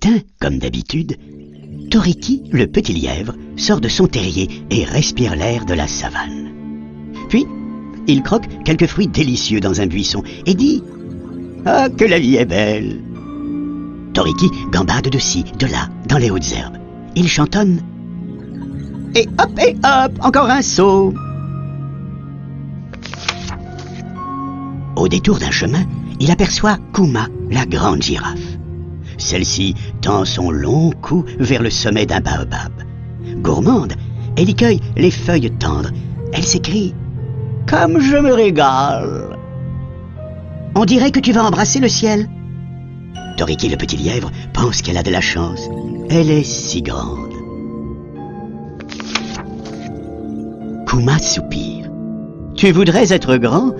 matin, comme d'habitude, Toriki, le petit lièvre, sort de son terrier et respire l'air de la savane. Puis, il croque quelques fruits délicieux dans un buisson et dit « Ah, que la vie est belle !» Toriki gambade de ci, de là, dans les hautes herbes. Il chantonne « Et hop, encore un saut !» Au détour d'un chemin, il aperçoit Kuma, la grande girafe. Celle-ci tend son long cou vers le sommet d'un baobab. Gourmande, elle y cueille les feuilles tendres. Elle s'écrie « Comme je me régale !» On dirait que tu vas embrasser le ciel. Toriki, le petit lièvre, pense qu'elle a de la chance. Elle est si grande. Kuma soupire. « Tu voudrais être grand ?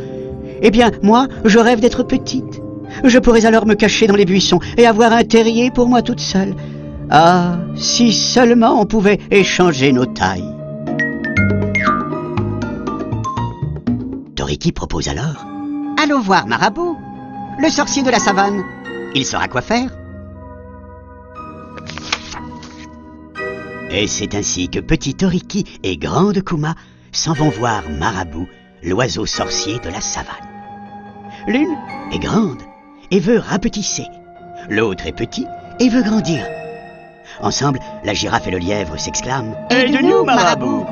Eh bien, moi, je rêve d'être petite. Je pourrais alors me cacher dans les buissons et avoir un terrier pour moi toute seule. Ah, si seulement on pouvait échanger nos tailles. » Toriki propose alors « Allons voir Marabout, le sorcier de la savane. Il saura quoi faire. » Et c'est ainsi que petit Toriki et grande Kuma s'en vont voir Marabout, l'oiseau sorcier de la savane. L'une est grande et veut rapetisser. L'autre est petit et veut grandir. Ensemble, la girafe et le lièvre s'exclament « Aide-nous, Marabout !»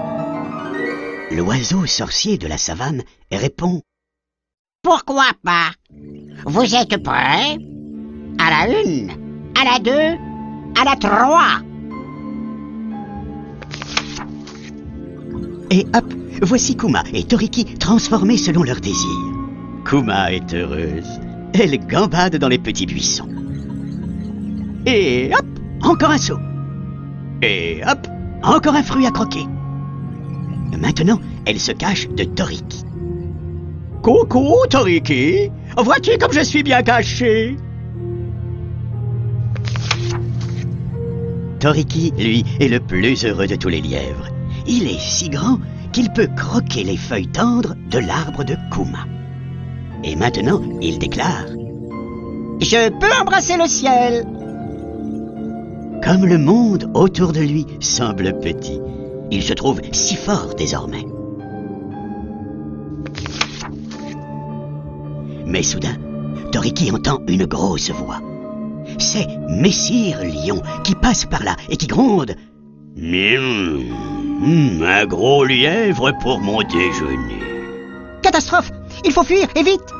L'oiseau sorcier de la savane répond « Pourquoi pas? Vous êtes prêts? À la 1, à la 2, à la 3. » Et hop, voici Kuma et Toriki transformés selon leurs désirs. Kuma est heureuse. Elle gambade dans les petits buissons. Et hop, encore un saut. Et hop, encore un fruit à croquer. Maintenant, elle se cache de Toriki. « Coucou, Toriki! Vois-tu comme je suis bien caché ?» Toriki, lui, est le plus heureux de tous les lièvres. Il est si grand qu'il peut croquer les feuilles tendres de l'arbre de Kuma. Et maintenant, il déclare « Je peux embrasser le ciel !» Comme le monde autour de lui semble petit, il se trouve si fort désormais. Mais soudain, Toriki entend une grosse voix. C'est Messire Lion qui passe par là et qui gronde « un gros lièvre pour mon déjeuner. » Catastrophe! Il faut fuir, et vite!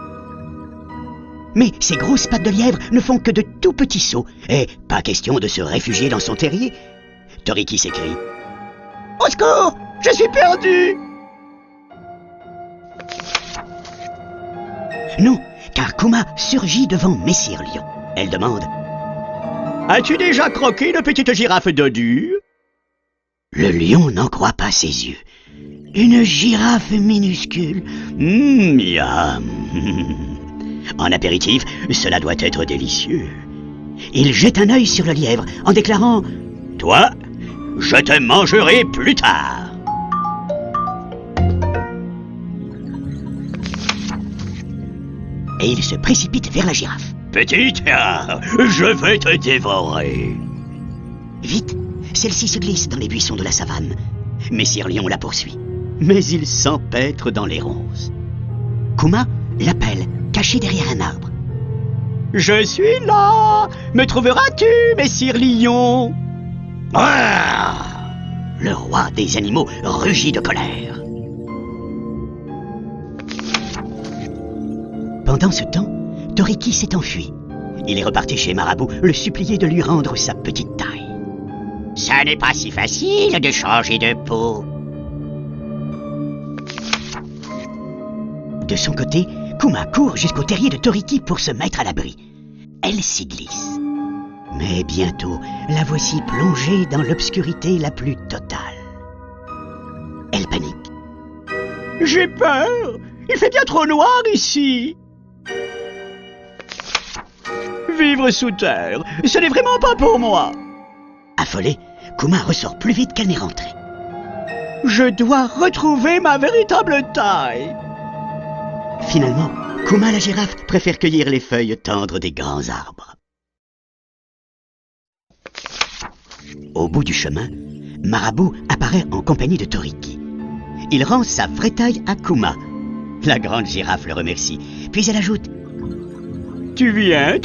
Mais ces grosses pattes de lièvre ne font que de tout petits sauts, et pas question de se réfugier dans son terrier. Toriki s'écrie « Au secours! Je suis perdu !» Non, car Kuma surgit devant Messire Lion. Elle demande « As-tu déjà croqué une petite girafe dodue ?» Le lion n'en croit pas ses yeux. Une girafe minuscule. Miam. En apéritif, cela doit être délicieux. Il jette un œil sur le lièvre en déclarant « Toi, je te mangerai plus tard. » Et il se précipite vers la girafe. « Petite, je vais te dévorer. » Vite, celle-ci se glisse dans les buissons de la savane. Messire Lion la poursuit. Mais il s'empêtre dans les ronces. Kuma l'appelle, caché derrière un arbre. « Je suis là! Me trouveras-tu, Messire Lion ?» Le roi des animaux rugit de colère. Pendant ce temps, Toriki s'est enfui. Il est reparti chez Marabout le supplier de lui rendre sa petite taille. « Ça n'est pas si facile de changer de peau. » De son côté, Kuma court jusqu'au terrier de Toriki pour se mettre à l'abri. Elle s'y glisse. Mais bientôt, la voici plongée dans l'obscurité la plus totale. Elle panique. « J'ai peur! Il fait bien trop noir ici! » Vivre sous terre, ce n'est vraiment pas pour moi. Affolée, Kuma ressort plus vite qu'elle n'est rentrée. Je dois retrouver ma véritable taille. Finalement, Kuma la girafe préfère cueillir les feuilles tendres des grands arbres. Au bout du chemin, Marabout apparaît en compagnie de Toriki. Il rend sa vraie taille à Kuma. La grande girafe le remercie, puis elle ajoute « Tu viens,